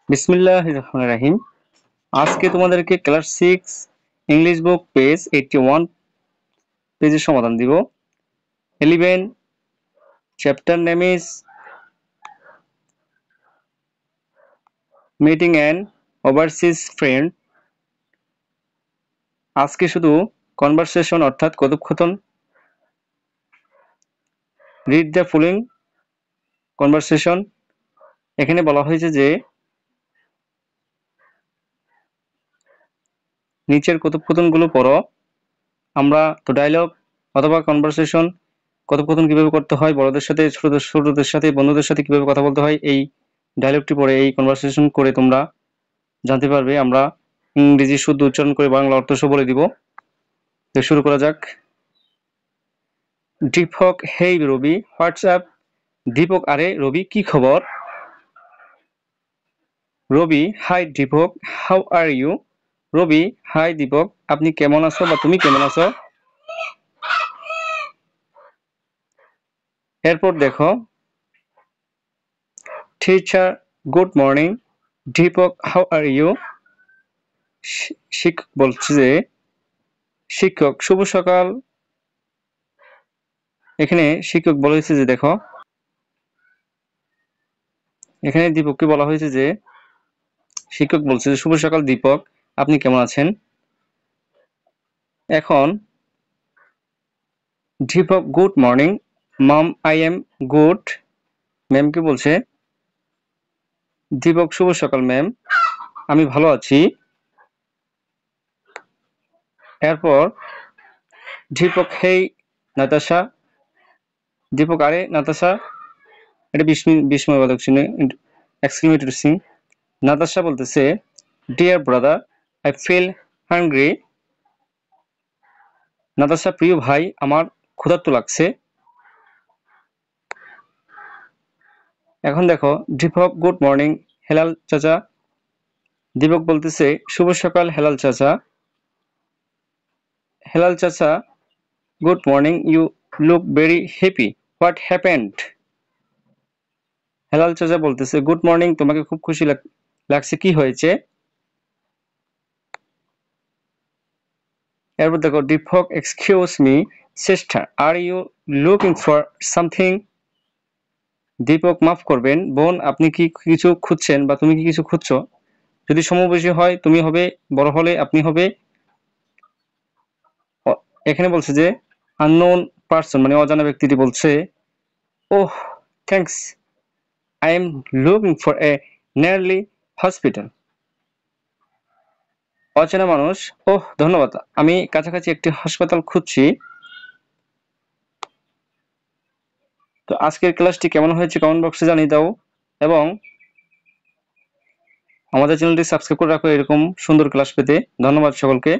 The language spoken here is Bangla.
বিসমিল্লাহির রহমানির রহিম। আজকে তোমাদেরকে ক্লাস 6 ইংলিশ বুক পেজ 81 পেজের সমাধান দিব। 11 chapter name is meeting an overseas friend. আজকে শুধু কনভারসেশন অর্থাৎ কথোপকথন। Read the following conversation. এখানে বলা হয়েছে যে নিচের কথোপকথনগুলো পড়ো। আমরা তো ডায়লগ অথবা কনভারসেশন কথোপকথন কিভাবে করতে হয়, বড়দের সাথে ছোটদের সাথে বন্ধুদের সাথে কিভাবে কথা বলতে হয়, এই ডায়লগটি পড়ে এই কনভারসেশন করে তোমরা জানতে পারবে। আমরা ইংরেজি শুদ্ধ উচ্চারণ করে বাংলা অর্থ সহ বলে দিব। তো শুরু করা যাক। দীপক, হেই রবি, হোয়াটসঅ্যাপ। দীপক, আরে রবি, কি খবর? রবি, high Dipak, how are you? Rabi, high Dipak, আপনি কেমন আছো বা তুমি কেমন আছো? এরপর দেখো, teacher, good morning. Dipak, how are you? শিক্ষক বলছে যে শিক্ষক, শুভ সকাল। এখানে শিক্ষক বলেছে যে দেখো, এখানে দীপককে বলা হয়েছে যে শিক্ষক বলছে যে শুভ সকাল দীপক, আপনি কেমন আছেন? এখন Deepak, good morning mom, I am good. ম্যামকে বলছে দীপক, শুভ সকাল ম্যাম, আমি ভালো আছি। এরপর দীপক, হেই নাতাশা। দীপক, আরে নাতাশা। এটা বিস্ময়বোধক চিহ্ন, এক্সক্লেমেটরি সিন। নাতাশা বলতেছে dear brother, I feel hungry. Natasha, প্রিয় ভাই, আমার ক্ষুধার্ত লাগছে। এখন দেখো, দীপক, গুড মর্নিং হেলাল চাচা। দীপক বলতেছে শুভ সকাল হেলাল চাচা। হেলাল চাচা, good morning, you look very happy, what happened? Helal চাচা বলতেছে গুড মর্নিং, তোমাকে খুব খুশি লাগছে, কি হয়েছে? এরপর দেখো, Deepak, excuse me sister, are you looking for something? Deepak, মাফ করবেন বোন, আপনি কি কিছু খুঁজছেন বা তুমি কি কিছু খুঁজছো? যদি সমবয়সী হয় তুমি হবে, বড় হলে আপনি হবে। এখানে বলছে যে আননোন পারসন মানে অজানা ব্যক্তিটি বলছে oh thanks, I am looking for a nearly hospital. অচেনা মানুষ, ওহ ধন্যবাদ, আমি কাছাকাছি একটি হাসপাতাল খুঁজছি। তো আজকের ক্লাসটি কেমন হয়েছে কমেন্ট বক্সে জানিয়ে দাও এবং আমাদের চ্যানেলটি সাবস্ক্রাইব করে রাখো এরকম সুন্দর ক্লাস পেতে। ধন্যবাদ সকলকে।